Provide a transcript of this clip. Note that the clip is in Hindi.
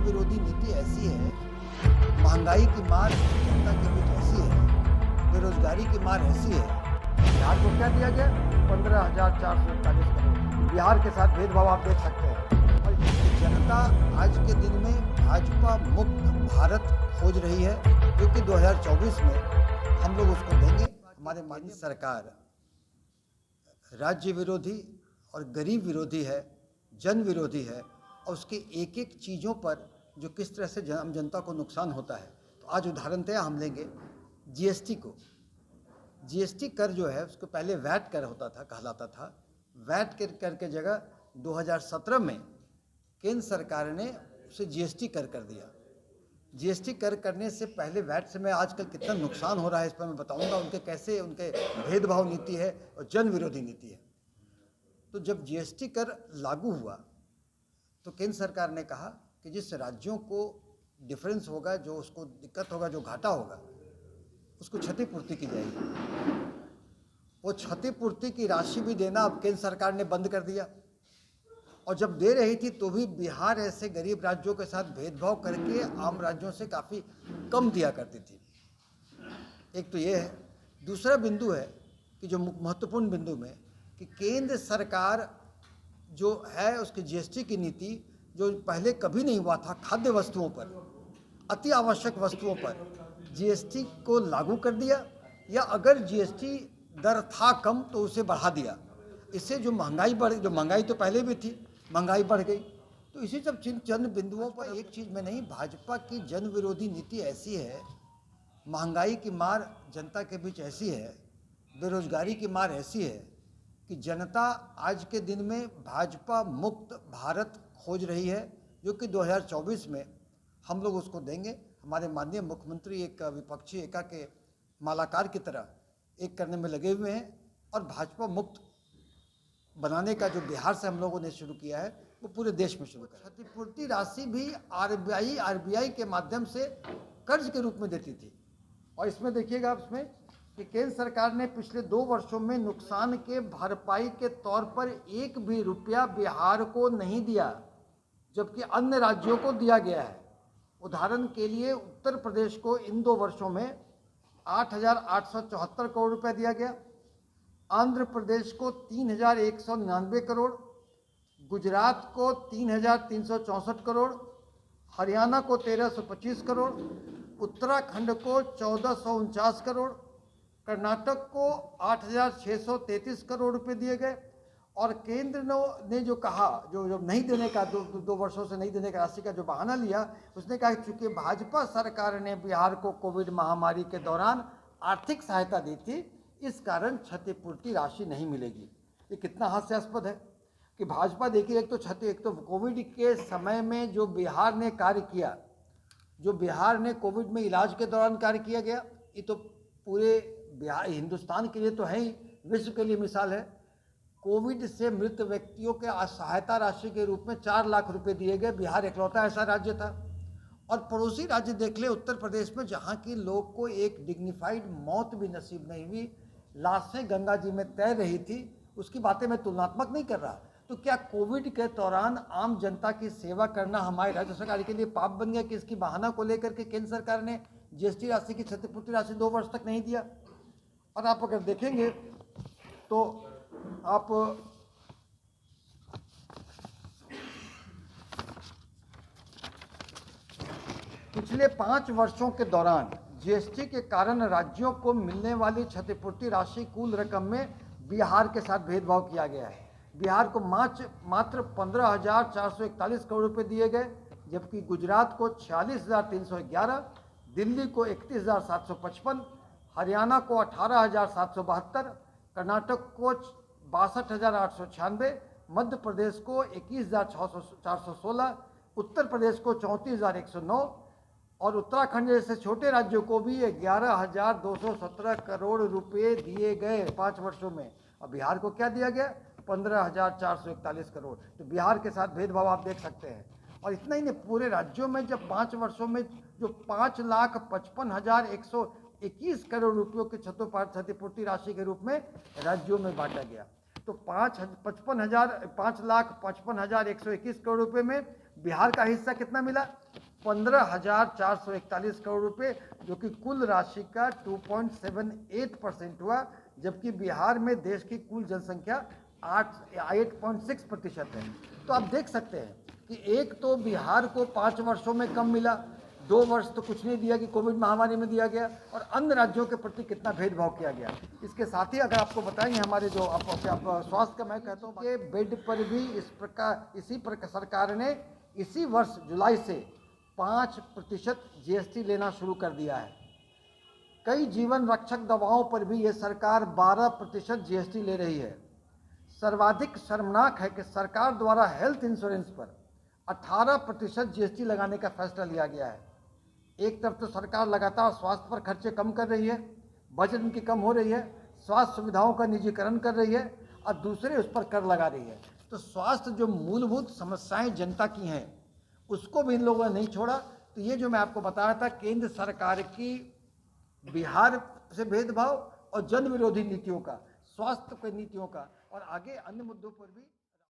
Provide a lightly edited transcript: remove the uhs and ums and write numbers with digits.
विरोधी नीति ऐसी है, महंगाई की मार जनता के बीच ऐसी है, बेरोजगारी की मार ऐसी है। बिहार को क्या दिया गया? 15,441 करोड़। बिहार के साथ भेदभाव आप देख सकते हैं। और जनता आज के दिन में भाजपा मुक्त भारत खोज रही है, जो कि 2024 में हम लोग उसको देंगे। हमारे माननीय सरकार राज्य विरोधी और गरीब विरोधी है, जन विरोधी है, और उसके एक एक चीज़ों पर जो किस तरह से आम जनता को नुकसान होता है। तो आज उदाहरणतः हम लेंगे जीएसटी को। जीएसटी कर जो है उसको पहले वैट कर होता था, कहलाता था। वैट कर के जगह 2017 में केंद्र सरकार ने उसे जीएसटी कर दिया। जीएसटी कर करने से पहले वैट से मैं आजकल कितना नुकसान हो रहा है इस पर मैं बताऊंगा। उनके कैसे उनके भेदभाव नीति है और जन विरोधी नीति है। तो जब जीएसटी कर लागू हुआ तो केंद्र सरकार ने कहा कि जिस राज्यों को डिफरेंस होगा, जो उसको दिक्कत होगा, जो घाटा होगा, उसको क्षतिपूर्ति की जाएगी। वो क्षतिपूर्ति की राशि भी देना अब केंद्र सरकार ने बंद कर दिया। और जब दे रही थी तो भी बिहार ऐसे गरीब राज्यों के साथ भेदभाव करके आम राज्यों से काफ़ी कम दिया करती थी। एक तो ये है। दूसरा बिंदु है कि जो महत्वपूर्ण बिंदु में कि केंद्र सरकार जो है उसकी जीएसटी की नीति जो पहले कभी नहीं हुआ था, खाद्य वस्तुओं पर, अति आवश्यक वस्तुओं पर जीएसटी को लागू कर दिया, या अगर जीएसटी दर था कम तो उसे बढ़ा दिया। इससे जो महंगाई जो महंगाई तो पहले भी थी, महंगाई बढ़ गई। तो इसी सब चंद बिंदुओं पर एक चीज़ में नहीं, भाजपा की जन विरोधी नीति ऐसी है, महंगाई की मार जनता के बीच ऐसी है, बेरोजगारी की मार ऐसी है कि जनता आज के दिन में भाजपा मुक्त भारत खोज रही है, जो कि 2024 में हम लोग उसको देंगे। हमारे माननीय मुख्यमंत्री एक विपक्षी एका के मालाकार की तरह एक करने में लगे हुए हैं, और भाजपा मुक्त बनाने का जो बिहार से हम लोगों ने शुरू किया है वो पूरे देश में शुरू किया। क्षतिपूर्ति राशि भी आरबीआई के माध्यम से कर्ज के रूप में देती थी। और इसमें देखिएगा आप इसमें कि केंद्र सरकार ने पिछले 2 वर्षों में नुकसान के भरपाई के तौर पर एक भी रुपया बिहार को नहीं दिया, जबकि अन्य राज्यों को दिया गया है। उदाहरण के लिए उत्तर प्रदेश को इन 2 वर्षों में 8,874 करोड़ रुपया दिया गया, आंध्र प्रदेश को 3,199 करोड़, गुजरात को 3,364 करोड़, हरियाणा को 1,325 करोड़, उत्तराखंड को 1,449 करोड़, कर्नाटक को 8,633 करोड़ रुपए दिए गए। और केंद्र ने जो कहा, जो नहीं देने का, 2 वर्षों से नहीं देने का राशि का जो बहाना लिया, उसने कहा चूंकि भाजपा सरकार ने बिहार को कोविड महामारी के दौरान आर्थिक सहायता दी थी, इस कारण क्षतिपूर्ति राशि नहीं मिलेगी। ये कितना हास्यास्पद है कि भाजपा देखिए, एक तो कोविड के समय में जो बिहार ने कार्य किया, जो बिहार ने कोविड में इलाज के दौरान कार्य किया गया, ये तो पूरे बिहार हिंदुस्तान के लिए तो है ही, विश्व के लिए मिसाल है। कोविड से मृत व्यक्तियों के सहायता राशि के रूप में 4 लाख रुपए दिए गए। बिहार इकलौता ऐसा राज्य था। और पड़ोसी राज्य देख ले उत्तर प्रदेश में, जहाँ की लोग को एक डिग्निफाइड मौत भी नसीब नहीं हुई, लाशें गंगा जी में तैर रही थी, उसकी बातें मैं तुलनात्मक नहीं कर रहा। तो क्या कोविड के दौरान आम जनता की सेवा करना हमारे राज्य सरकार के लिए पाप बन गया कि इसकी बहाना को लेकर के केंद्र सरकार ने जीएसटी राशि की क्षतिपूर्ति राशि 2 वर्ष तक नहीं दिया। और आप अगर देखेंगे तो आप पिछले 5 वर्षों के दौरान जीएसटी के कारण राज्यों को मिलने वाली क्षतिपूर्ति राशि कुल रकम में बिहार के साथ भेदभाव किया गया है। बिहार को मात्र 15,441 करोड़ रुपए दिए गए, जबकि गुजरात को 46,311, दिल्ली को 31,755, हरियाणा को 18,772, कर्नाटक को 62,896, मध्य प्रदेश को 21,416, उत्तर प्रदेश को 34,109 और उत्तराखंड जैसे छोटे राज्यों को भी 11,217 करोड़ रुपए दिए गए 5 वर्षों में। और बिहार को क्या दिया गया? 15,441 करोड़। तो बिहार के साथ भेदभाव आप देख सकते हैं। और इतना ही नहीं, पूरे राज्यों में जब 5 वर्षों में जो 5,55,121 करोड़ रुपयों के क्षतिपूर्ति राशि के रूप में राज्यों में बांटा गया, तो 5,55,121 करोड़ रुपए में बिहार का हिस्सा कितना मिला? 15,441 करोड़ रुपए, जो कि कुल राशि का 2.78% हुआ, जबकि बिहार में देश की कुल जनसंख्या 8.6% है। तो आप देख सकते हैं कि एक तो बिहार को 5 वर्षों में कम मिला, 2 वर्ष तो कुछ नहीं दिया कि कोविड महामारी में दिया गया, और अन्य राज्यों के प्रति कितना भेदभाव किया गया। इसके साथ ही अगर आपको बताएंगे हमारे जो आप स्वास्थ्य का मैं कहता हूँ कि बेड पर भी इसी प्रकार सरकार ने इसी वर्ष जुलाई से 5% GST लेना शुरू कर दिया है। कई जीवन रक्षक दवाओं पर भी ये सरकार 12% GST ले रही है। सर्वाधिक शर्मनाक है कि सरकार द्वारा हेल्थ इंश्योरेंस पर 18% GST लगाने का फैसला लिया गया है। एक तरफ तो सरकार लगातार स्वास्थ्य पर खर्चे कम कर रही है, बजट उनकी कम हो रही है, स्वास्थ्य सुविधाओं का निजीकरण कर रही है, और दूसरे उस पर कर लगा रही है। तो स्वास्थ्य जो मूलभूत समस्याएं जनता की हैं, उसको भी इन लोगों ने नहीं छोड़ा। तो ये जो मैं आपको बताया था, केंद्र सरकार की बिहार से भेदभाव और जन विरोधी नीतियों का, स्वास्थ्य की नीतियों का, और आगे अन्य मुद्दों पर भी